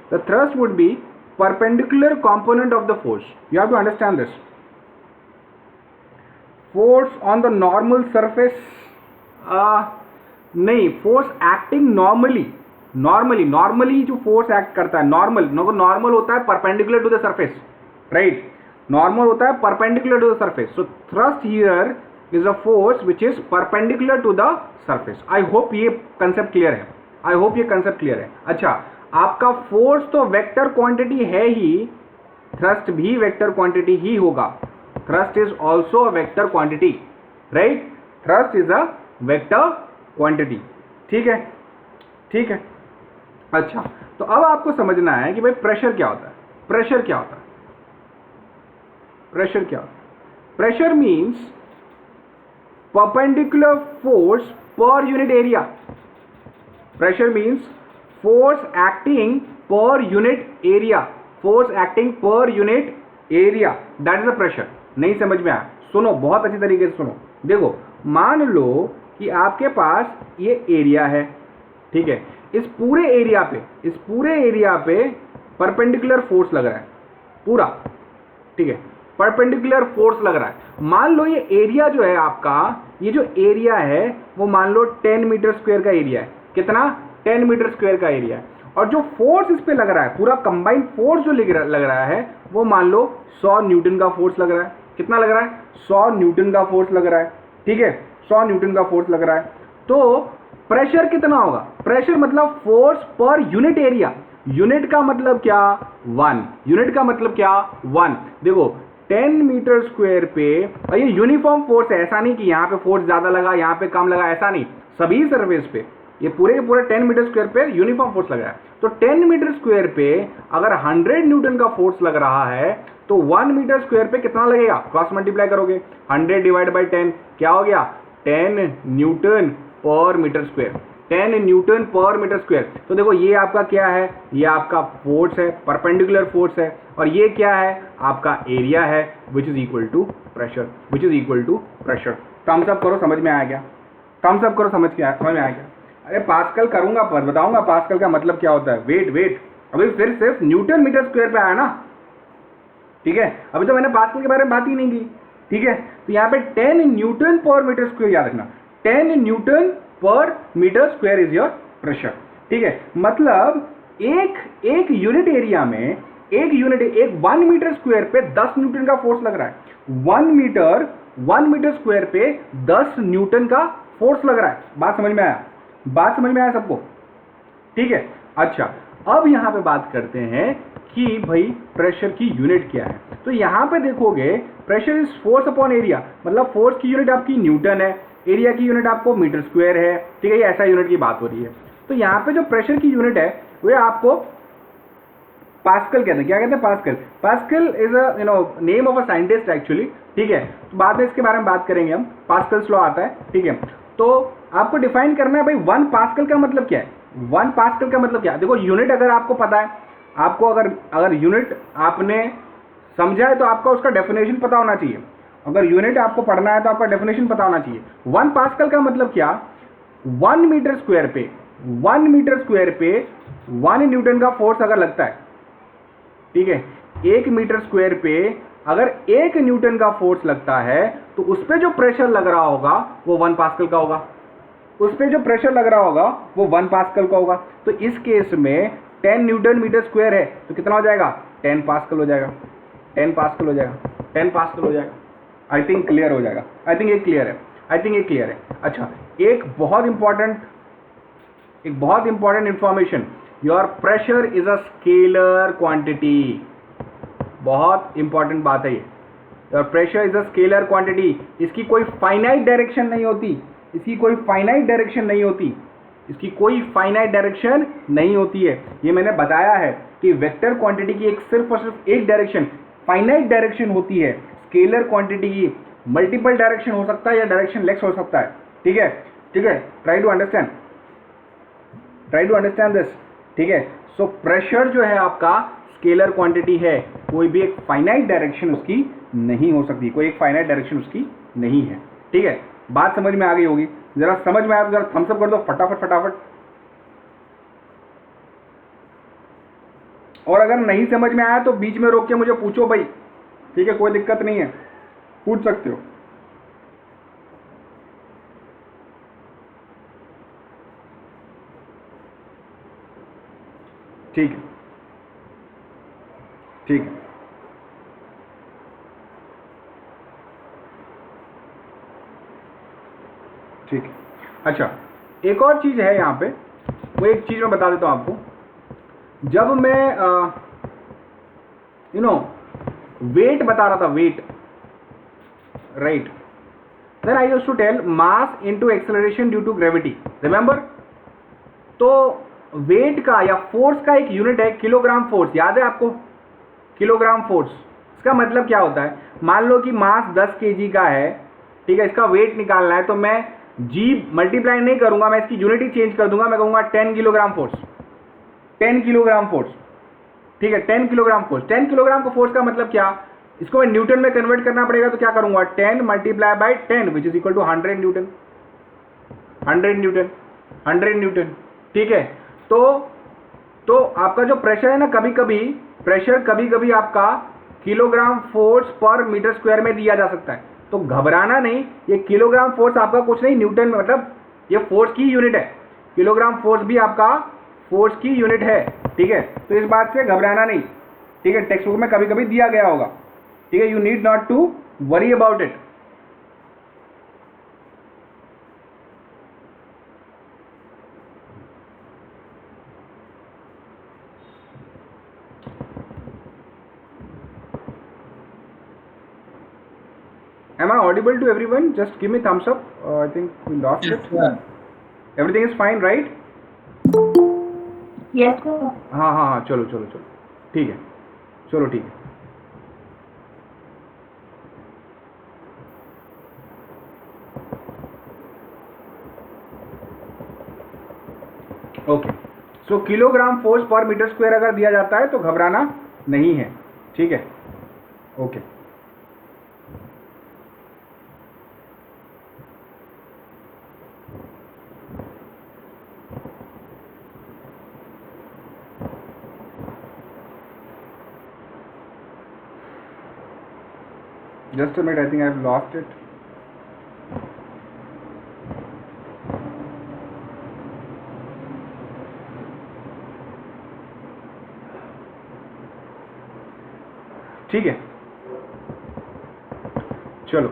The thrust would be perpendicular component of the force. You have to understand this. Force on the normal surface, नहीं, force acting normally जो force act करता है, normal होता है perpendicular to the surface, right? Normal होता है perpendicular to the surface. So thrust here is a force which is perpendicular to the surface. I hope ये concept clear है. अच्छा, आपका फोर्स तो वेक्टर क्वांटिटी है ही, थ्रस्ट भी वेक्टर क्वांटिटी ही होगा. Thrust is also a vector quantity, right? Thrust is a vector quantity. ठीक है. अच्छा, तो अब आपको समझना है कि भाई प्रेशर क्या होता है. Pressure means perpendicular force per unit area. Pressure means force acting per unit area. That is the pressure. नहीं समझ में आया? सुनो, बहुत अच्छी तरीके से सुनो. देखो, मान लो कि आपके पास ये एरिया है, ठीक है. इस पूरे एरिया पे परपेंडिकुलर फोर्स लग रहा है पूरा, ठीक है. परपेंडिकुलर फोर्स लग रहा है. मान लो ये एरिया जो है आपका, ये जो एरिया है वो मान लो 10 मीटर स्क्वायर का एरिया है. कितना? 10 मीटर स्क्वायर का एरिया है. और जो फोर्स इस पे लग रहा है, पूरा कंबाइंड फोर्स जो लग रहा है वो मान लो 100 न्यूटन का फोर्स लग रहा है. कितना लग रहा है? 100 न्यूटन का फोर्स लग रहा है. ठीक है, 100 न्यूटन का फोर्स लग रहा है. तो प्रेशर कितना होगा? प्रेशर मतलब force per unit area. Unit का मतलब क्या? 1. देखो, 10 मीटर स्क्वायर पे, और ये यूनिफॉर्म फोर्स है. ऐसा नहीं कि यहाँ पे फोर्स ज्यादा लगा, यहाँ पे कम लगा, ऐसा नहीं. सभी सर्फेस पे ये पूरे के पूरे 10 मीटर स्क्वायर पे यूनिफॉर्म फोर्स लग रहा है. तो 10 मीटर स्क्वायर पे अगर 100 न्यूटन का फोर्स लग रहा है तो 1 मीटर स्क्वायर पे कितना लगेगा? क्रॉस मल्टीप्लाई करोगे, 100 डिवाइड बाई 10 क्या हो गया? 10 न्यूटन पर मीटर स्क्वायर. 10 न्यूटन पर मीटर स्क्वायर. तो देखो, ये आपका क्या है? ये आपका फोर्स है, परपेंडिकुलर फोर्स है. और ये क्या है? आपका एरिया है, which is equal to pressure. Thumbs up करो, समझ में आया क्या? समझ में आया क्या? अरे पास्कल करूंगा पर बताऊंगा पास्कल का मतलब क्या होता है. वेट, अभी फिर सिर्फ न्यूटन मीटर स्क्वायर पे आया ना, ठीक है. अभी तो मैंने पास्कल के बारे में बात ही नहीं की, ठीक है. तो यहाँ पे 10 न्यूटन पर मीटर स्क्वायर याद रखना. 10 न्यूटन पर metre square is your pressure. ठीक है, मतलब एक यूनिट एरिया में एक 1 मीटर स्क्वायर पे 10 न्यूटन का फोर्स लग रहा है. 1 मीटर स्क्वायर पे 10 न्यूटन का फोर्स लग रहा है. बात समझ में आया सबको? ठीक है. अच्छा, अब यहां पे बात करते हैं कि भाई प्रेशर की यूनिट क्या है. तो यहां पे देखोगे, pressure is force upon area. मतलब फोर्स की यूनिट आपकी न्यूटन है, एरिया की यूनिट आपको मीटर स्क्वायर है. ठीक है, ये ऐसा यूनिट की बात हो रही है. तो यहां पे जो प्रेशर की यूनिट है वो आपको पास्कल कहते हैं. क्या कहते हैं? Pascal is a name of a scientist actually. ठीक है, तो बाद में इसके बारे में बात करेंगे हम. पास्कल्स लॉ आता है. ठीक है, तो आपको डिफाइन करना है भाई 1 पास्कल का मतलब क्या है. 1 पास्कल का मतलब क्या है? देखो, यूनिट अगर आपको पता है, आपको अगर यूनिट आपने समझा है तो आपका उसका डेफिनेशन पता होना चाहिए. अगर यूनिट आपको पढ़ना है तो आपका डेफिनेशन पता होना चाहिए. 1 पास्कल का मतलब क्या? 1 मीटर स्क्वायर पे 1 न्यूटन का फोर्स अगर लगता है, ठीक है, 1 मीटर स्क्वायर पे अगर 1 न्यूटन का फोर्स लगता है तो उस पे जो प्रेशर लग रहा होगा वो 1 पास्कल का होगा. तो इस केस में 10 न्यूटन मीटर स्क्वायर है तो कितना हो जाएगा? 10 पास्कल हो जाएगा. आई थिंक क्लियर हो जाएगा. आई थिंक ये क्लियर है. अच्छा, एक बहुत important information, your pressure is a scalar quantity. बहुत इंपॉर्टेंट बात है ये. Your pressure is a scalar quantity. इसकी कोई फाइनाइट डायरेक्शन नहीं होती है. ये मैंने बताया है कि वेक्टर क्वांटिटी की सिर्फ और सिर्फ एक डायरेक्शन, फाइनाइट डायरेक्शन होती है. स्केलर क्वांटिटी की मल्टीपल डायरेक्शन हो सकता है या डायरेक्शन लेस हो सकता है. ठीक है. Try to understand this. ठीक है, सो प्रेशर जो है आपका स्केलर क्वांटिटी है, कोई भी एक फाइनाइट डायरेक्शन उसकी नहीं हो सकती, कोई एक फाइनाइट डायरेक्शन उसकी नहीं है। ठीक है, बात समझ में आ गई होगी। जरा समझ में आया तो जरा थम्स अप कर दो फटाफट फटाफट। और अगर नहीं समझ में आया तो बीच में रोक के मुझे पूछो भाई, ठीक है, कोई दिक्कत नहीं है, पूछ सकते हो। ठीक है, ठीक है, ठीक है। अच्छा, एक और चीज़ है यहाँ पे, वो एक चीज़ मैं बता देता हूँ आपको। जब मैं वेट बता रहा था, weight, right, then I used to tell mass into acceleration due to gravity, remember? तो वेट का या फोर्स का एक यूनिट है किलोग्राम फोर्स, याद है आपको? किलोग्राम फोर्स, इसका मतलब क्या होता है? मान लो कि मास 10 केजी का है, ठीक है, इसका वेट निकालना है, तो मैं जी मल्टीप्लाई नहीं करूंगा, मैं इसकी यूनिट ही चेंज कर दूंगा, मैं कहूंगा 10 किलोग्राम फोर्स, 10 किलोग्राम फोर्स, ठीक है, 10 किलोग्राम फोर्स। 10 किलोग्राम का फोर्स का मतलब क्या? इसको मैं न्यूटन में कन्वर्ट करना पड़ेगा, तो क्या करूंगा? 10 multiply by 10 which is equal to 100 newton, 100 newton, 100 newton. ठीक है, तो आपका जो प्रेशर है ना, कभी कभी प्रेशर कभी कभी आपका किलोग्राम फोर्स पर मीटर स्क्वायर में दिया जा सकता है, तो घबराना नहीं, ये किलोग्राम फोर्स आपका कुछ नहीं, न्यूटन में, मतलब ये फोर्स की यूनिट है, किलोग्राम फोर्स भी आपका फोर्स की यूनिट है। ठीक है, तो इस बात से घबराना नहीं, ठीक है, टेक्स्ट बुक में कभी कभी दिया गया होगा, ठीक है, you need not to worry about it. Am I audible to everyone? Just give me thumbs up. I think we lost it. Everything is fine, right? Yes sir. हाँ हाँ हाँ, चलो चलो चलो, ठीक है, चलो ठीक है। ओके, सो किलोग्राम फोर्स पर मीटर स्क्वायर अगर दिया जाता है तो घबराना नहीं है, ठीक है, okay. Just a minute, I think I've lost it. ठीक है, चलो,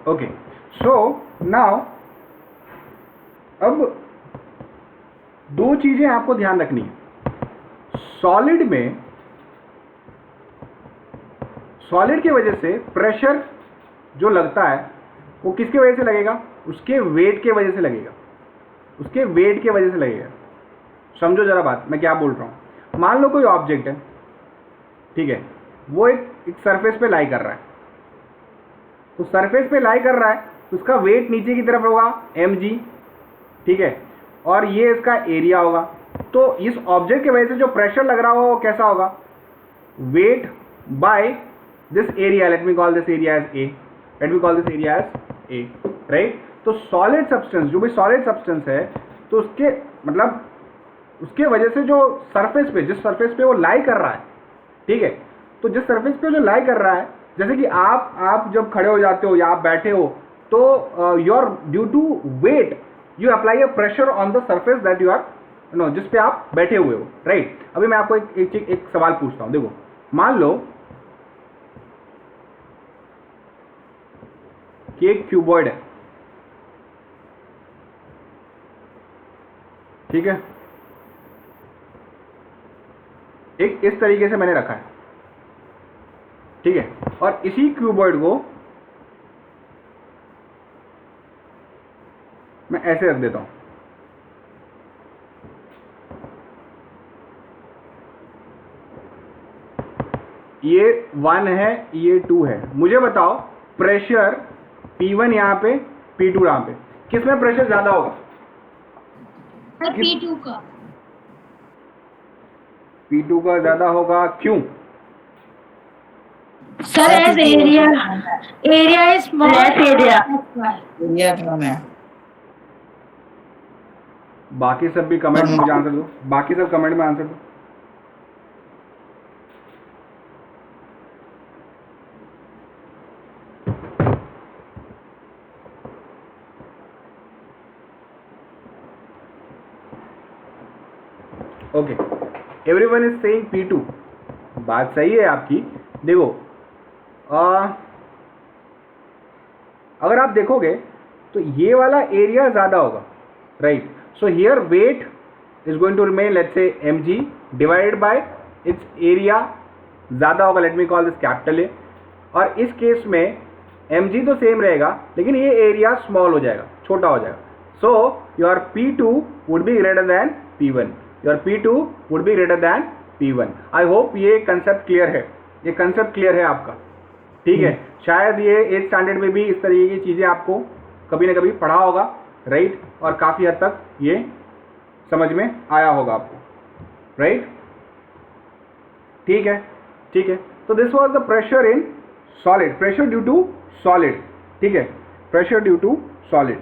ओके, सो नाउ अब दो चीजें आपको ध्यान रखनी है। सॉलिड में, सॉलिड की वजह से प्रेशर जो लगता है वो किसके वजह से लगेगा? उसके वेट के वजह से लगेगा, उसके वेट के वजह से लगेगा। समझो जरा बात, मैं क्या बोल रहा हूँ। मान लो कोई ऑब्जेक्ट है, ठीक है, वो एक सरफेस पे लाई कर रहा है, तो सरफेस पे लाई कर रहा है तो उसका वेट नीचे की तरफ होगा mg, ठीक है, और ये इसका एरिया होगा। तो इस ऑब्जेक्ट की वजह से जो प्रेशर लग रहा होगा वो कैसा होगा? Weight by this area, let me call this area as A, let me call this area as A, right. तो सॉलिड सब्सटेंस, जो भी सॉलिड सब्सटेंस है, तो उसके मतलब उसके वजह से जो सरफेस पे, जिस सरफेस पे वो लाई कर रहा है, ठीक है, तो जिस सरफेस पे जो लाई कर रहा है, जैसे कि आप जब खड़े हो जाते हो या आप बैठे हो, तो your due to weight you apply a pressure on the surface that you are जिस पे आप बैठे हुए हो, राइट। अभी मैं आपको एक सवाल पूछता हूं, देखो, मान लो कि एक क्यूबॉइड है, ठीक है, एक इस तरीके से मैंने रखा है, ठीक है, और इसी क्यूबॉइड को मैं ऐसे रख देता हूं, ये 1 है, ये 2 है। मुझे बताओ प्रेशर P1 यहाँ पे, P2 यहाँ पे, किसमें प्रेशर ज्यादा होगा? P2 का। P2 का ज्यादा होगा, क्यों? Sir, as area is small. Less area. Area कम है। बाकी सब भी कमेंट में मुझे आंसर दो, बाकी सब कमेंट में आंसर दो। Okay, everyone is saying P2। बात सही है आपकी। देखो अगर आप देखोगे तो ये वाला एरिया ज़्यादा होगा, right. So here weight is going to remain let's say mg divided by its area ज़्यादा होगा, let me call this capital A. और इस केस में mg तो सेम रहेगा लेकिन ये एरिया स्मॉल हो जाएगा, छोटा हो जाएगा। So your P2 would be greater than P1, your P2 would be greater than P1। I hope ये कंसेप्ट क्लियर है, ये कंसेप्ट क्लियर है आपका, ठीक है। शायद ये 8th स्टैंडर्ड में भी इस तरीके की चीज़ें आपको कभी ना कभी पढ़ा होगा, राइट, और काफ़ी हद तक ये समझ में आया होगा आपको, राइट, ठीक है, ठीक है। तो this was the pressure in solid, pressure due to solid, ठीक है, प्रेशर ड्यू टू सॉलिड,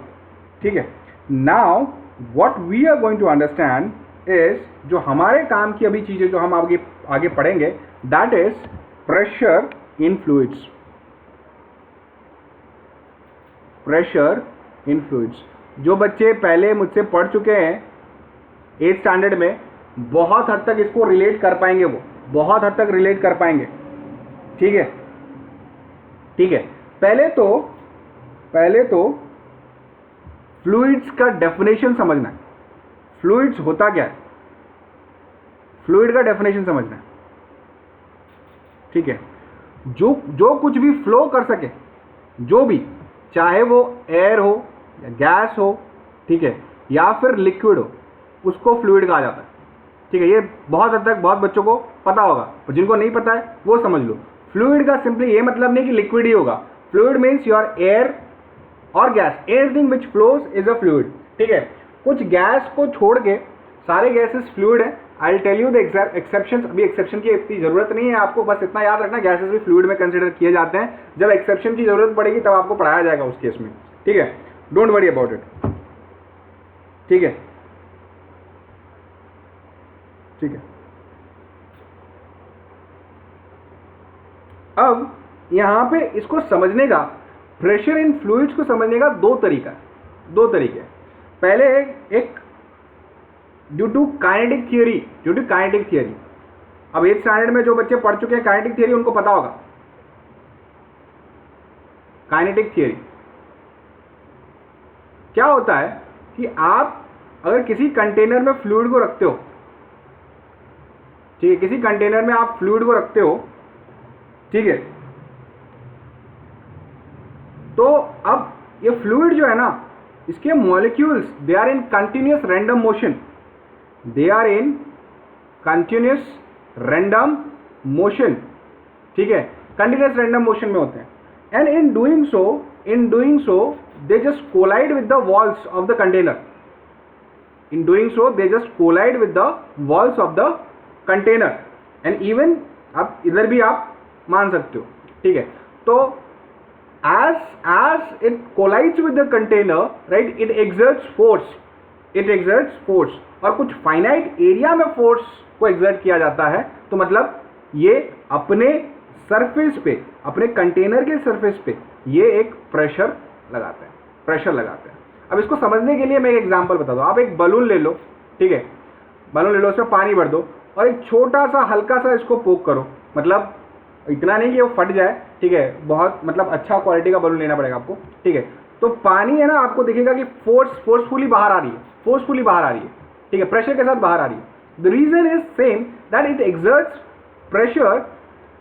ठीक है। Now what we are going to understand is, जो हमारे काम की अभी चीज़ें जो हम आगे आगे पढ़ेंगे, that is pressure in fluids, pressure in fluids. जो बच्चे पहले मुझसे पढ़ चुके हैं 8th स्टैंडर्ड में, बहुत हद तक इसको रिलेट कर पाएंगे, वो बहुत हद तक रिलेट कर पाएंगे, ठीक है, ठीक है। पहले तो फ्लूइड्स का डेफिनेशन समझना है, फ्लूइड्स होता क्या है, फ्लूइड का डेफिनेशन समझना है, ठीक है। जो कुछ भी फ्लो कर सके, जो भी, चाहे वो एयर हो या गैस हो, ठीक है, या फिर लिक्विड हो, उसको फ्लूइड कहा जाता है, ठीक है। ये बहुत हद तक बहुत बच्चों को पता होगा, और जिनको नहीं पता है वो समझ लो। फ्लूइड का सिंपली ये मतलब नहीं कि लिक्विड ही होगा, फ्लूइड मीन्स योर एयर और gas, everything which flows is a fluid, ठीक है। कुछ गैस को छोड़ के सारे गैसेस फ्लूइड है। I will tell you the exception, अभी एक्सेप्शन की इतनी जरूरत नहीं है आपको, बस इतना याद रखना गैसेस भी फ्लूइड में कंसिडर किए जाते हैं। जब एक्सेप्शन की जरूरत पड़ेगी तब आपको पढ़ाया जाएगा उस केस में, ठीक है, डोंट वरी अबाउट इट, ठीक है, ठीक है। अब यहां पे इसको समझने का, प्रेशर इन फ्लूइड्स को समझने का दो तरीके हैं। पहले एक ड्यू टू काइनेटिक थियरी, अब 8th स्टैंडर्ड में जो बच्चे पढ़ चुके हैं काइनेटिक थियरी, उनको पता होगा काइनेटिक थियरी क्या होता है। कि आप अगर किसी कंटेनर में फ्लूइड को रखते हो, ठीक है, किसी कंटेनर में आप फ्लूइड को रखते हो, ठीक है, तो अब ये फ्लूइड जो है ना, इसके molecules they are in continuous random motion, they are in continuous random motion, ठीक है, कंटिन्यूस रैंडम मोशन में होते हैं। And in doing so they just collide with the walls of the container, in doing so they just collide with the walls of the container. And even आप इधर भी आप मान सकते हो, ठीक है। तो as it collides with the container, right, it exerts force, और कुछ फाइनाइट एरिया में फोर्स को एक्सर्ट किया जाता है। तो मतलब ये अपने सरफेस पे, अपने कंटेनर के सरफेस पे ये एक प्रेशर लगाते हैं। अब इसको समझने के लिए मैं एक एग्जांपल बता दूं। आप एक बलून ले लो, ठीक है, बलून ले लो, उसमें पानी भर दो और एक छोटा सा हल्का सा इसको पोक करो, मतलब इतना नहीं कि वो फट जाए, ठीक है, बहुत मतलब अच्छा क्वालिटी का बलून लेना पड़ेगा आपको, ठीक है। तो पानी है ना, आपको दिखेगा कि फोर्सफुली बाहर आ रही है, ठीक है, प्रेशर के साथ बाहर आ रही है। The reason is same that it exerts pressure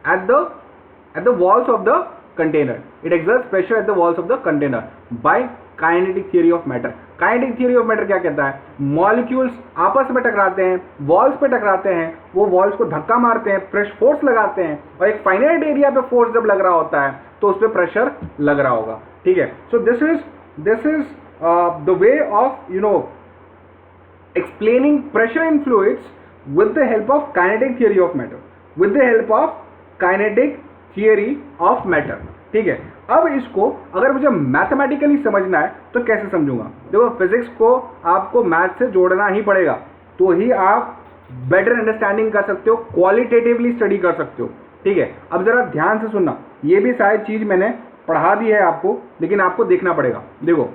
at the walls of the container. It exerts pressure at the walls of the container by kinetic theory of matter. Kinetic theory of matter क्या कहता है? Molecules आपस में टकराते हैं, walls पे टकराते हैं, वो वॉल्स को धक्का मारते हैं, प्रेशर फोर्स लगाते हैं, और एक फाइनाइट एरिया पे फोर्स जब लग रहा होता है तो उस पर प्रेशर लग रहा होगा, ठीक है। So this is the way of explaining pressure in fluids with the help of kinetic theory of matter, with the help of kinetic theory of matter. ठीक है, अब इसको अगर मुझे मैथमेटिकली समझना है तो कैसे समझूंगा? देखो, फिजिक्स को आपको मैथ से जोड़ना ही पड़ेगा, तो ही आप बेटर अंडरस्टैंडिंग कर सकते हो, क्वालिटेटिवली स्टडी कर सकते हो। ठीक है, अब जरा ध्यान से सुनना, ये भी शायद चीज मैंने पढ़ा दी है आपको, लेकिन आपको देखना पड़ेगा। देखो,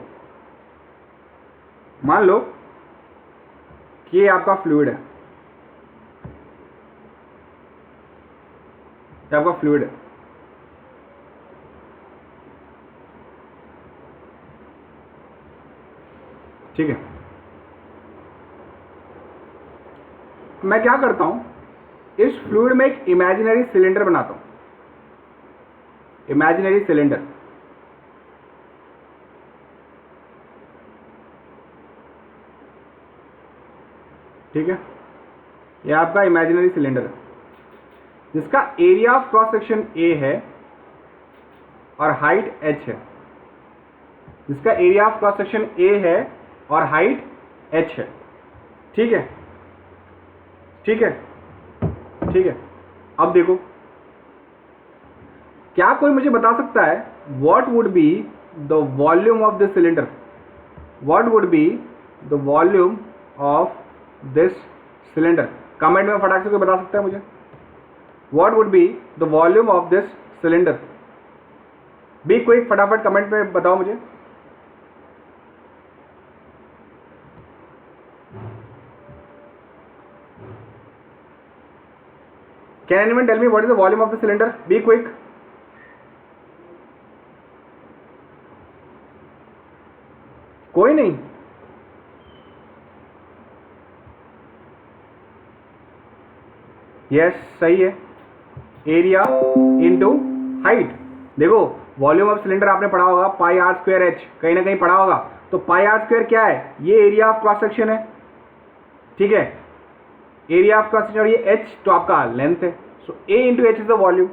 मान लो कि ये आपका फ्लूइड है, ये आपका फ्लूइड है। ठीक है, मैं क्या करता हूं, इस फ्लूइड में एक इमेजिनरी सिलेंडर बनाता हूं, इमेजिनरी सिलेंडर। ठीक है, ये आपका इमेजिनरी सिलेंडर है जिसका area of cross section A है और हाइट h है, जिसका area of cross section A है और हाइट h है। ठीक है, ठीक है, ठीक है। अब देखो, क्या कोई मुझे बता सकता है what would be the volume of this cylinder? What would be the volume of this cylinder? Comment में फटाक से कोई बता सकता है मुझे? What would be the volume of this cylinder? Be quick, फटाफट कमेंट में बताओ मुझे। Can anyone tell me what is the volume of the cylinder? Be quick. कोई नहीं? यस, सही है, एरिया इंटू हाइट। देखो, वॉल्यूम ऑफ सिलेंडर आपने पढ़ा होगा पाई आर स्क्वायर एच, कहीं ना कहीं पढ़ा होगा। तो पाई आर स्क्वायर क्या है? ये एरिया ऑफ क्रॉस सेक्शन है। ठीक है, एरिया ऑफ क्रॉस सेक्शन, और ये एच तो आपका लेंथ है। So A into H is the volume,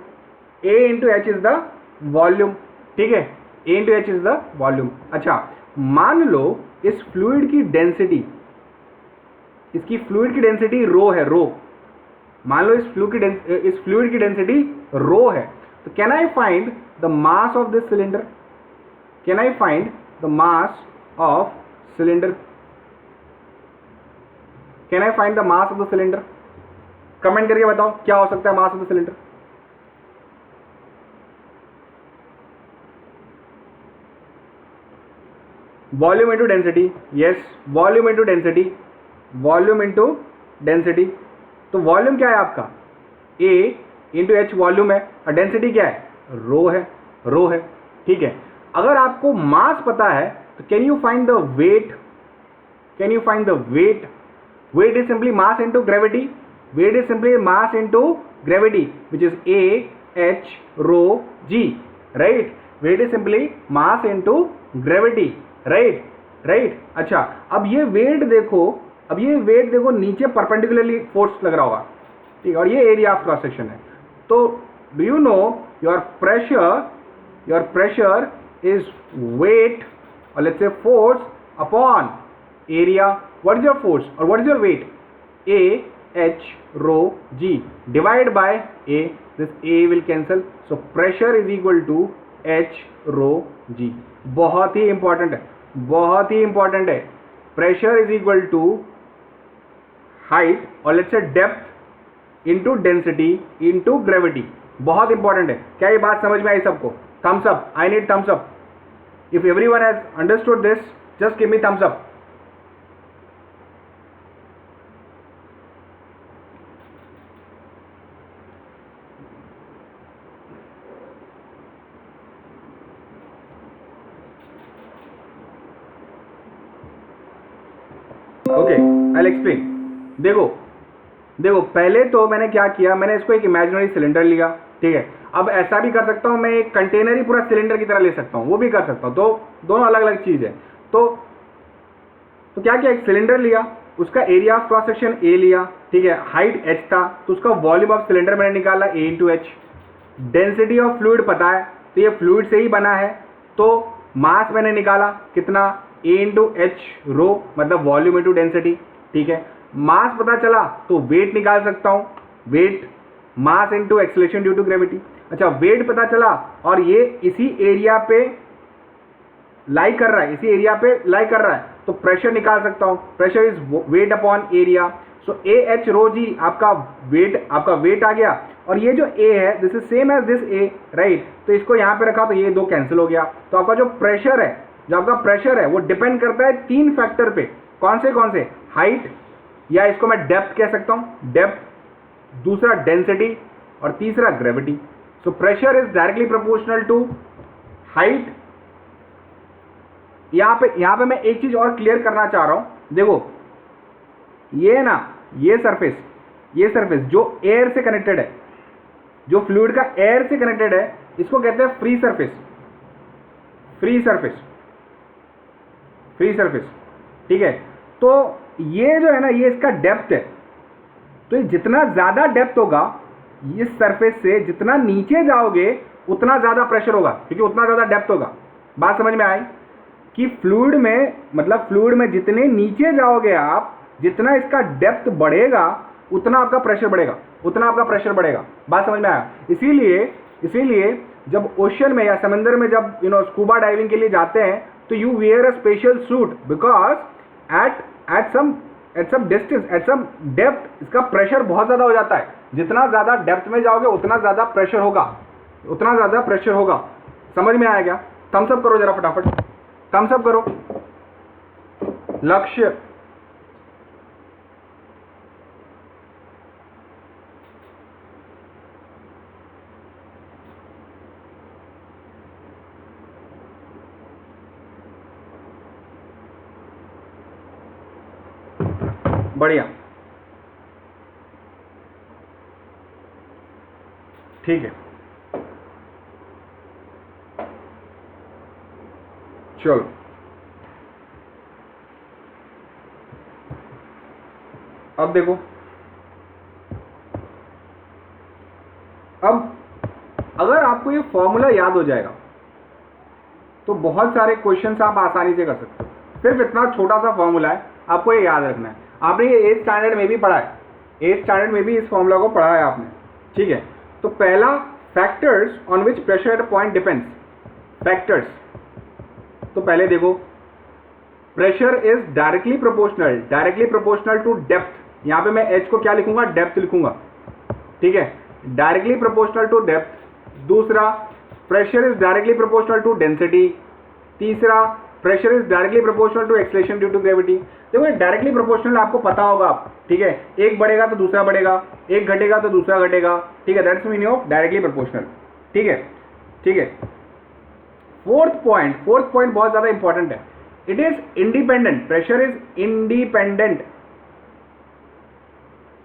A into H is the volume. ठीक है, A into H is the volume. अच्छा, मान लो इस फ्लूइड की डेंसिटी, इसकी फ्लूइड की डेंसिटी रो है, रो। मान लो इस फ्लूइड की डेंसिटी रो है, तो can I find the mass of this cylinder? Can I find the mass of cylinder? Can I find the mass of the cylinder? Comment करके बताओ क्या हो सकता है mass of the cylinder? Volume into density. Yes, volume into density, volume into density. तो volume क्या है आपका? ए इंटू एच वॉल्यूम है, और डेंसिटी क्या है? रो है, रो है। ठीक है, अगर आपको मास पता है तो can you find the weight? Can you find the weight? Weight is simply mass into gravity. Weight is simply mass into gravity, which is a H rho g, right? Weight is simply mass into gravity, right, right. अच्छा, अब ये wait देखो, अब ये wait देखो, नीचे perpendicularly force लग रहा होगा। ठीक है, और ये एरिया ऑफ क्रॉस सेक्शन है। तो do you know your pressure is weight, और let's say force upon area. What is your force और what is your weight? A H rho G divide by A, this A will cancel, so pressure is equal to H rho G. बहुत ही important है, बहुत ही important है। Pressure is equal to height, और let's say depth into density into gravity. बहुत important है। क्या ये बात समझ में आई सबको? Thumbs up, I need thumbs up. If everyone has understood this, just give me thumbs up. Okay, I will explain. देखो देखो, पहले तो मैंने क्या किया, मैंने इसको एक इमेजिनरी सिलेंडर लिया। ठीक है, अब ऐसा भी कर सकता हूं, मैं एक कंटेनर ही पूरा सिलेंडर की तरह ले सकता हूं, वो भी कर सकता हूं। तो दोनों अलग अलग चीज है। तो क्या किया, एक सिलेंडर लिया, उसका area of cross section A लिया। ठीक है, हाइट एच था, तो उसका वॉल्यूम ऑफ सिलेंडर मैंने निकाला A into H. Density of fluid पता है, तो ये फ्लूइड से ही बना है, तो मास मैंने निकाला कितना? ए इंटू एच रो, मतलब वॉल्यूम इंटू डेंसिटी। ठीक है, मास पता चला तो वेट निकाल सकता हूं। Weight mass into acceleration due to gravity. अच्छा, वेट पता चला और ये इसी एरिया पे लाई कर रहा है, इसी एरिया पे लाई कर रहा है, तो प्रेशर निकाल सकता हूं। Pressure is weight upon area. So A H rho G आपका वेट आ गया, और ये जो ए है this is same as this A, right. तो इसको यहां पे रखा तो ये दो कैंसिल हो गया। तो आपका जो प्रेशर है वो डिपेंड करता है 3 फैक्टर पे। कौन से? हाइट, या इसको मैं डेप्थ कह सकता हूं, डेप्थ, दूसरा डेंसिटी, और तीसरा gravity. So pressure is directly proportional to height. यहां पे मैं एक चीज और क्लियर करना चाह रहा हूं। देखो ये ना, ये सरफेस जो एयर से कनेक्टेड है, जो फ्लूइड का एयर से कनेक्टेड है, इसको कहते हैं फ्री सरफेस, ठीक है। तो ये जो है ना, ये इसका डेप्थ है। तो ये जितना ज्यादा डेप्थ होगा इस सरफेस से, जितना नीचे जाओगे उतना ज्यादा प्रेशर होगा, क्योंकि उतना ज्यादा डेप्थ होगा। बात समझ में आई कि फ्लूइड में जितने नीचे जाओगे आप, जितना इसका डेप्थ बढ़ेगा उतना आपका प्रेशर बढ़ेगा, बात समझ में आया। इसीलिए जब ओशन में या समंदर में जब स्कूबा डाइविंग के लिए जाते हैं तो you wear a special suit, because at some distance, at some depth इसका प्रेशर बहुत ज्यादा हो जाता है। जितना ज्यादा डेप्थ में जाओगे उतना ज्यादा प्रेशर होगा। समझ में आया क्या? थम्स अप करो जरा फटाफट, थम्स अप करो। लक्ष्य, बढ़िया, ठीक है, चलो। अब देखो, अब अगर आपको ये फॉर्मूला याद हो जाएगा तो बहुत सारे क्वेश्चंस आप आसानी से कर सकते हो। सिर्फ इतना छोटा सा फॉर्मूला है, आपको ये याद रखना है। आपने ये 8th स्टैंडर्ड में भी पढ़ा है, 8th स्टैंडर्ड में भी इस फॉर्मूला को पढ़ा है आपने, ठीक है। तो पहला, factors on which pressure at a point depends. Factors, तो पहले देखो, pressure is directly proportional to depth. यहां पे मैं एच को क्या लिखूंगा? डेप्थ लिखूंगा, ठीक है, डायरेक्टली प्रोपोर्शनल टू डेप्थ। दूसरा, pressure is directly proportional to density. तीसरा, pressure is directly proportional to acceleration due to gravity. देखो डायरेक्टली प्रोपोर्शनल आपको पता होगा, ठीक है, एक बढ़ेगा तो दूसरा बढ़ेगा, एक घटेगा तो दूसरा घटेगा, ठीक है, that's meaning of directly proportional, ठीक है। फोर्थ पॉइंट बहुत ज्यादा इंपॉर्टेंट है। It is independent, pressure is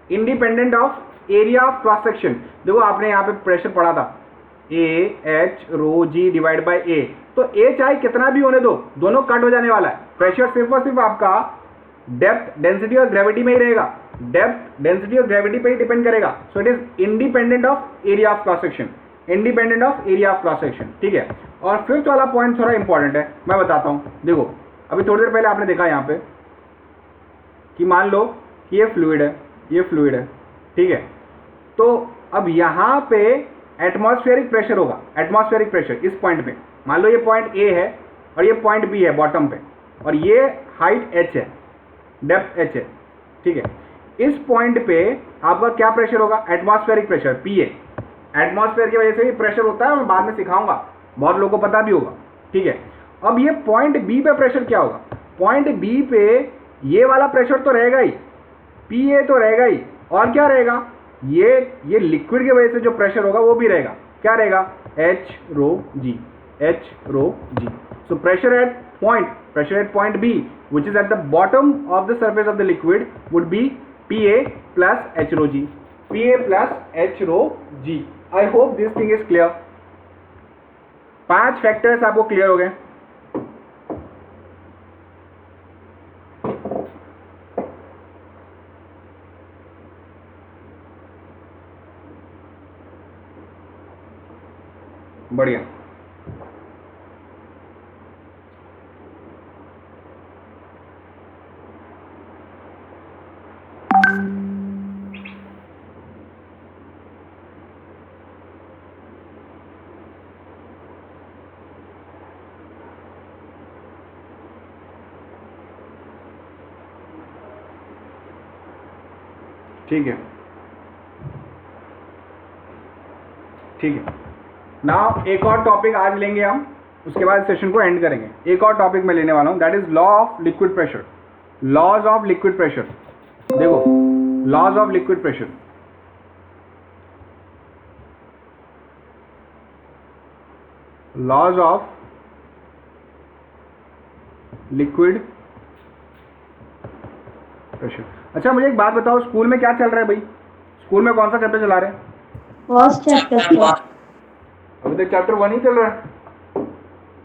independent of area of cross section. देखो आपने यहाँ पे प्रेशर पढ़ा था, A H rho G divide by A. तो ए चाहे कितना भी होने दो, दोनों कट हो जाने वाला है। प्रेशर सिर्फ और सिर्फ आपका डेप्थ, डेंसिटी और ग्रेविटी में ही रहेगा, डेप्थ, डेंसिटी और ग्रेविटी पे ही डिपेंड करेगा। So it is independent of area of cross section, ठीक है। और फिफ्थ वाला पॉइंट थोड़ा इंपॉर्टेंट है, मैं बताता हूं। देखो अभी थोड़ी देर पहले आपने देखा यहाँ पे कि मान लो कि ये फ्लूइड है, ठीक है। तो अब यहाँ पे एटमॉस्फेरिक प्रेशर होगा, एटमॉस्फेरिक प्रेशर इस पॉइंट पे। मान लो ये पॉइंट ए है और ये पॉइंट बी है बॉटम पे, और ये हाइट h है, डेप्थ h है, ठीक है। इस पॉइंट पे आपका क्या प्रेशर होगा? Atmospheric pressure, PA। एटमॉस्फेयर की वजह से भी प्रेशर होता है, मैं बाद में सिखाऊंगा, बहुत लोगों को पता भी होगा, ठीक है। अब ये पॉइंट बी पे प्रेशर क्या होगा? पॉइंट बी पे ये वाला प्रेशर तो रहेगा ही, PA तो रहेगा ही, और क्या रहेगा? ये लिक्विड की वजह से जो प्रेशर होगा वो भी रहेगा। क्या रहेगा? H rho G। So pressure at point B, which is at the bottom of the surface of the liquid, would be PA plus H rho G. I hope this thing is clear. 5 factors आपको clear हो गए। बढ़िया, ठीक है, ठीक है। Now एक और टॉपिक आज लेंगे हम, उसके बाद सेशन को एंड करेंगे। एक और टॉपिक मैं लेने वाला हूं, that is law of liquid pressure. Laws of liquid pressure, देखो laws of liquid pressure. Laws of liquid pressure. अच्छा मुझे एक बात बताओ, स्कूल में क्या चल रहा है भाई? स्कूल में कौन सा चैप्टर चला रहे हैं? First chapter sir. अभी तक चैप्टर 1 ही चल रहा है।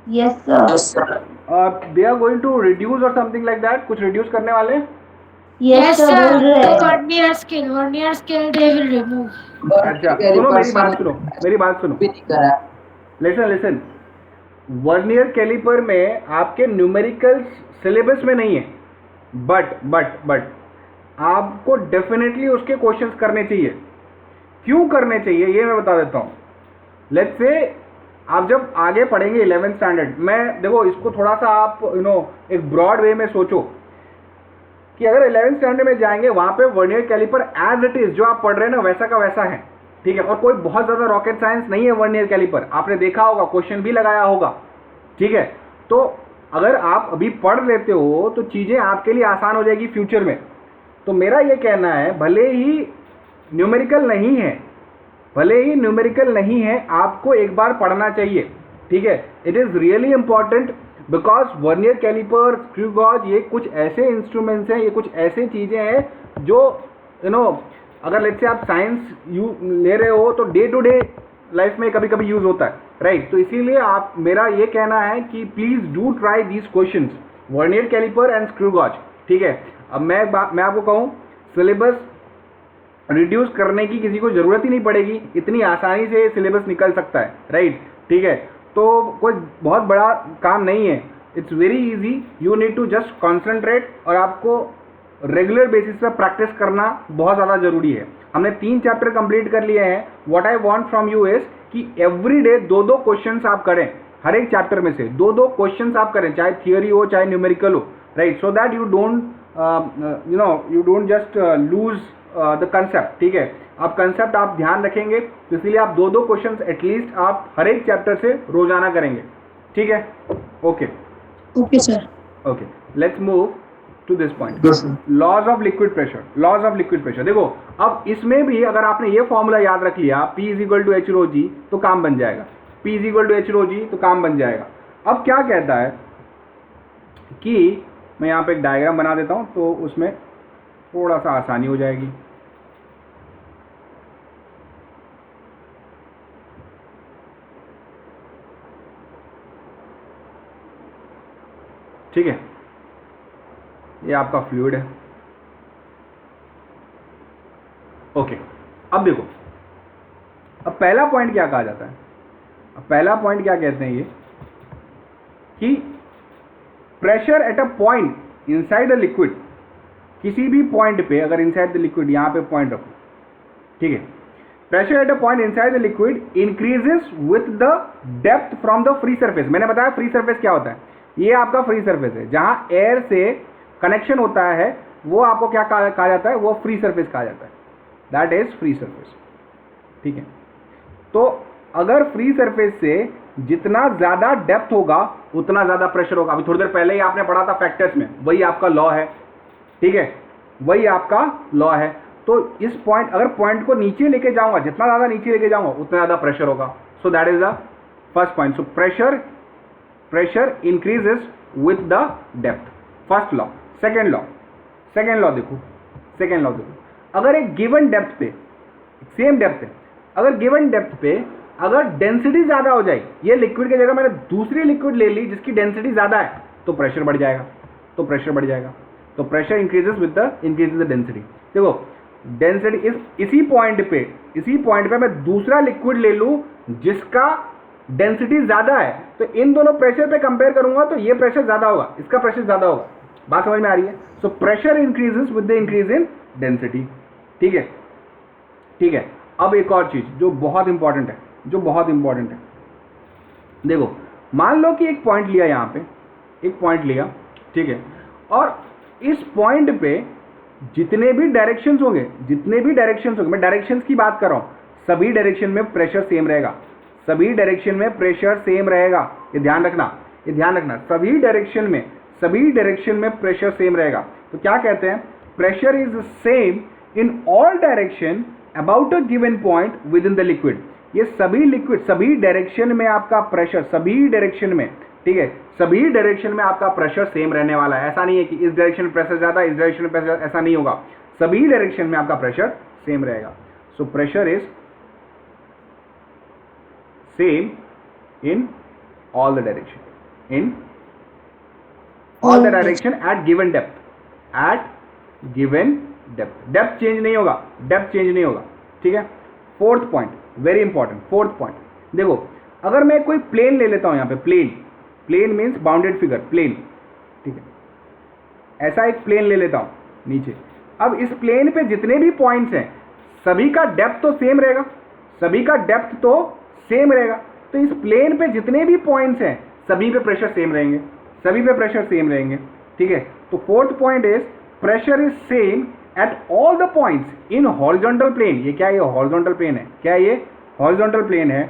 Yes sir. They are going to reduce or something like that, कुछ रिड्यूस करने वाले हैं? यस सर बोल रहे हैं। vernier scale they will remove. अच्छा सुनो मेरी बात सुनो, मेरी बात सुनो, भी नहीं करा। Listen listen. वर्नियर कैलिपर में आपके न्यूमेरिकल सिलेबस में नहीं है, बट आपको डेफिनेटली उसके क्वेश्चंस करने चाहिए। क्यों करने चाहिए ये मैं बता देता हूँ। लेट्स से आप जब आगे पढ़ेंगे 11th स्टैंडर्ड में, देखो इसको थोड़ा सा आप एक ब्रॉड वे में सोचो कि अगर 11th स्टैंडर्ड में जाएंगे वहाँ पे vernier calliper as it is जो आप पढ़ रहे हैं ना वैसा का वैसा है, ठीक है। और कोई बहुत ज़्यादा रॉकेट साइंस नहीं है वर्नियर कैलिपर, आपने देखा होगा, क्वेश्चन भी लगाया होगा, ठीक है। तो अगर आप अभी पढ़ लेते हो तो चीज़ें आपके लिए आसान हो जाएगी फ्यूचर में। तो मेरा ये कहना है भले ही न्यूमेरिकल नहीं है, आपको एक बार पढ़ना चाहिए, ठीक है। It is really important because vernier calliper, screw gauge, ये कुछ ऐसे इंस्ट्रूमेंट्स हैं, ये कुछ ऐसे चीज़ें हैं जो अगर लेट्स से आप साइंस ले रहे हो तो डे टू डे लाइफ में कभी कभी यूज़ होता है, राइट। तो इसीलिए आप, मेरा ये कहना है कि please do try these questions, vernier calliper and screw gauge, ठीक है। अब मैं आपको कहूँ, सिलेबस रिड्यूस करने की किसी को ज़रूरत ही नहीं पड़ेगी, इतनी आसानी से सिलेबस निकल सकता है, राइट, ठीक है। तो कोई बहुत बड़ा काम नहीं है, it's very easy, you need to just concentrate, और आपको रेगुलर बेसिस पर प्रैक्टिस करना बहुत ज़्यादा ज़रूरी है। हमने 3 चैप्टर कंप्लीट कर लिए हैं। What I want from you is कि एवरी डे 2-2 क्वेश्चंस आप करें, हर एक चैप्टर में से 2-2 क्वेश्चंस आप करें, चाहे थियोरी हो चाहे न्यूमेरिकल हो, right, so that you don't just lose the concept, ठीक है। आप कंसेप्ट आप ध्यान रखेंगे, तो इसलिए आप 2-2 क्वेश्चंस एटलीस्ट आप हर एक चैप्टर से रोजाना करेंगे, ठीक है। Okay okay sir. Okay, let's move to this point, laws of liquid pressure. Laws of liquid pressure, देखो अब इसमें भी अगर आपने ये फॉर्मूला याद रख लिया, P = H rho G, तो काम बन जाएगा। P = H rho G तो काम बन जाएगा। अब क्या कहता है कि मैं यहाँ पे एक डायग्राम बना देता हूँ तो उसमें थोड़ा सा आसानी हो जाएगी। ठीक है, ये आपका फ्लूइड है। ओके, अब देखो, अब पहला पॉइंट क्या कहा जाता है? अब पहला पॉइंट क्या कहते हैं ये कि pressure at a point inside the liquid, किसी भी पॉइंट पे अगर इनसाइड द लिक्विड, यहां पे पॉइंट रखो, ठीक है, pressure at a point inside the liquid increases with the depth from the free surface. मैंने बताया फ्री सरफेस क्या होता है, ये आपका फ्री सरफेस है, जहां एयर से कनेक्शन होता है, वो आपको क्या कहा जाता है, वो फ्री सरफेस कहा जाता है, दैट इज फ्री सरफेस, ठीक है। तो अगर फ्री सरफेस से जितना ज्यादा डेप्थ होगा उतना ज्यादा प्रेशर होगा। अभी थोड़ी देर पहले ही आपने पढ़ा था फैक्टर्स में, वही आपका लॉ है, ठीक है, वही आपका लॉ है। तो इस पॉइंट, अगर पॉइंट को नीचे लेके जाऊंगा, जितना ज्यादा नीचे लेके जाऊंगा उतना ज्यादा प्रेशर होगा। So that is the first point. So pressure increases with the depth, first law. Second law देखो, अगर एक गिवन डेप्थ पे, सेम डेप्थ है, अगर गिवन डेप्थ पे अगर डेंसिटी ज्यादा हो जाए, ये लिक्विड की जगह मैंने दूसरी लिक्विड ले ली जिसकी डेंसिटी ज्यादा है, तो प्रेशर बढ़ जाएगा, तो pressure increases with the increase the density. देखो डेंसिटी इसी पॉइंट पे मैं दूसरा लिक्विड ले लूं जिसका डेंसिटी ज्यादा है, तो इन दोनों प्रेशर पे कंपेयर करूंगा तो ये प्रेशर ज्यादा होगा, इसका प्रेशर ज्यादा होगा। बात समझ में आ रही है? So pressure increases with the increase in density, ठीक है। अब एक और चीज जो बहुत इंपॉर्टेंट है, देखो मान लो कि एक पॉइंट लिया, यहां पे एक पॉइंट लिया, ठीक है, और इस पॉइंट पे जितने भी डायरेक्शंस होंगे, मैं डायरेक्शंस की बात कर रहा हूँ, सभी डायरेक्शन में प्रेशर सेम रहेगा, सभी डायरेक्शन में प्रेशर सेम रहेगा। ये ध्यान रखना, सभी डायरेक्शन में प्रेशर सेम रहेगा। तो क्या कहते हैं, pressure is same in all direction about a given point with in the liquid. ये सभी डायरेक्शन में आपका प्रेशर, सभी डायरेक्शन में, ठीक है, सभी डायरेक्शन में आपका प्रेशर सेम रहने वाला है। ऐसा नहीं है कि इस डायरेक्शन में प्रेशर ज्यादा, इस डायरेक्शन में प्रेशर, ऐसा नहीं होगा, सभी डायरेक्शन में आपका प्रेशर सेम रहेगा। So pressure is same in all the direction, at given depth, depth change नहीं होगा, ठीक है। Fourth point, very important, fourth point, देखो अगर मैं कोई प्लेन ले लेता हूं, यहां पे plane means bounded figure, plane, ठीक है, ऐसा एक प्लेन ले लेता हूं नीचे। अब इस प्लेन पे जितने भी पॉइंट्स हैं सभी का डेप्थ तो सेम रहेगा, तो इस प्लेन पे जितने भी पॉइंट्स हैं सभी पे प्रेशर सेम रहेंगे, ठीक है। तो fourth point is pressure is same at all the points in horizontal plane. ये क्या है, हॉरिजॉन्टल प्लेन है,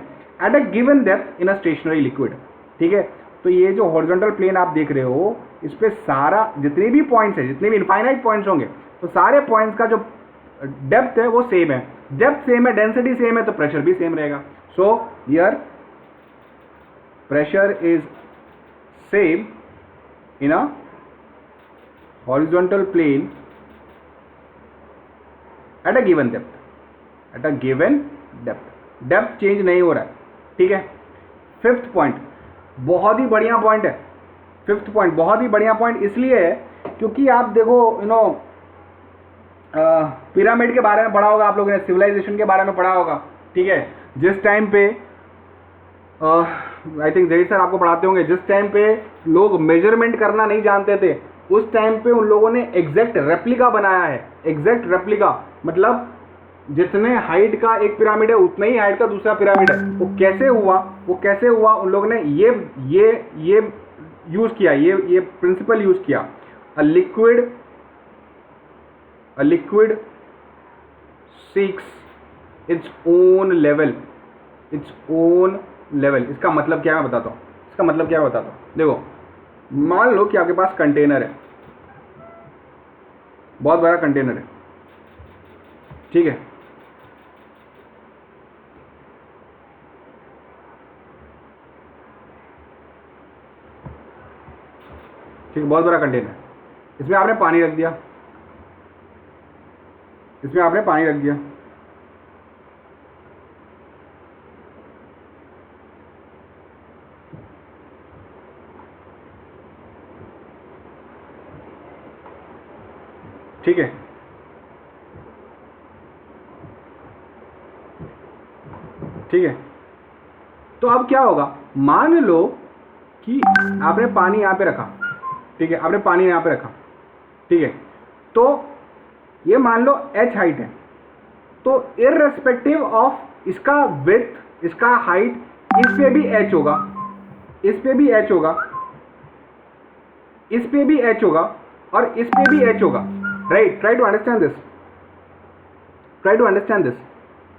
at a given depth in a stationary liquid, ठीक है। तो ये जो हॉरिजॉन्टल प्लेन आप देख रहे हो, इस पे सारा जितने भी पॉइंट्स हैं, जितने भी इनफाइनाइट पॉइंट्स होंगे, तो सारे पॉइंट्स का जो डेप्थ है वो सेम है, डेप्थ सेम है, डेंसिटी सेम है, तो प्रेशर भी सेम रहेगा। So here pressure is same in a horizontal plane at a given depth, depth change नहीं हो रहा है, ठीक है। फिफ्थ पॉइंट बहुत ही बढ़िया पॉइंट इसलिए है क्योंकि आप देखो पिरामिड के बारे में पढ़ा होगा आप लोगों ने, सिविलाइजेशन के बारे में पढ़ा होगा, ठीक है। जिस टाइम पे आई थिंक जहीर सर आपको पढ़ाते होंगे, जिस टाइम पे लोग मेजरमेंट करना नहीं जानते थे, उस टाइम पे उन लोगों ने एग्जैक्ट रेप्लिका बनाया है। एग्जैक्ट रेप्लिका मतलब जितने हाइट का एक पिरामिड है उतने ही हाइट का दूसरा पिरामिड है। वो कैसे हुआ, उन लोगों ने ये यूज किया, ये प्रिंसिपल यूज किया। A liquid seeks its own level. इसका मतलब क्या है मैं बताता हूँ, देखो मान लो कि आपके पास कंटेनर है, बहुत बड़ा कंटेनर है, ठीक है। बहुत बड़ा कंटेनर, इसमें आपने पानी रख दिया, ठीक है। तो अब क्या होगा, मान लो कि आपने पानी यहां पे रखा, ठीक है, ठीक है। तो ये मान लो h हाइट है, तो इररेस्पेक्टिव ऑफ इसका विड्थ, इसका हाइट, इस पे भी h होगा, और इस पे भी h होगा, right. Try to understand this,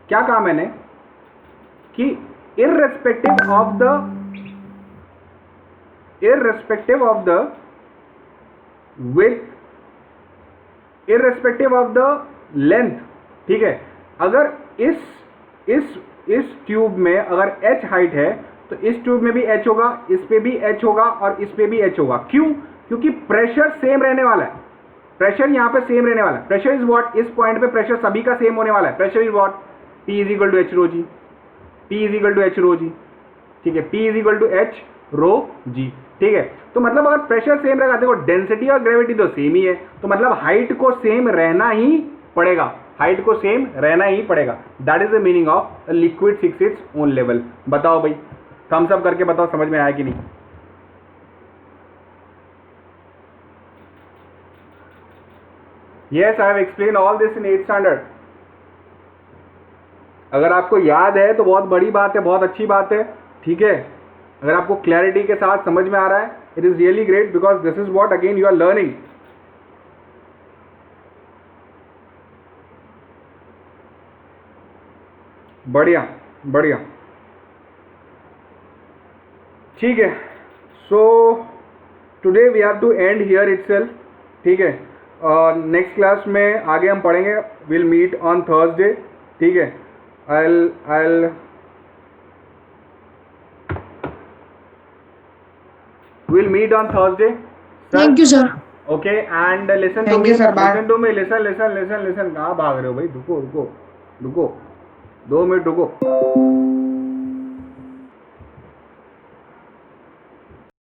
क्या कहा मैंने कि irrespective of the width, irrespective of the length, ठीक है। अगर इस ट्यूब में अगर h हाइट है तो इस ट्यूब में भी h होगा, इस पे भी h होगा और इस पे भी h होगा। क्यों? क्योंकि प्रेशर सेम रहने वाला है, प्रेशर यहाँ पे सेम रहने वाला है। प्रेशर इज व्हाट, इस पॉइंट पे प्रेशर सभी का सेम होने वाला है। Pressure is what, P is equal to h rho g, ठीक है, P is equal to h rho g, ठीक है। तो मतलब अगर प्रेशर सेम रहेगा, देखो डेंसिटी और ग्रेविटी तो सेम ही है, तो मतलब हाइट को सेम रहना ही पड़ेगा, that is the meaning of liquid six it's own level. बताओ भाई, थम्स अप करके बताओ समझ में आया कि नहीं। Yes, I have explain all this in 8th standard. अगर आपको याद है तो बहुत बड़ी बात है, बहुत अच्छी बात है, ठीक है। अगर आपको क्लैरिटी के साथ समझ में आ रहा है, it is really great, because this is what again you are learning. बढ़िया बढ़िया, ठीक है। So today we have to end here itself, ठीक है। नेक्स्ट क्लास में आगे हम पढ़ेंगे, विल मीट ऑन थर्सडे, ठीक है। I'll we'll meet on Thursday, sir. Thank you, sir. Okay, and listen to Thank me, you, sir. Bye. listen to me, listen, कहाँ भाग रहे हो भाई, रुको रुको रुको, 2 मिनट रुको।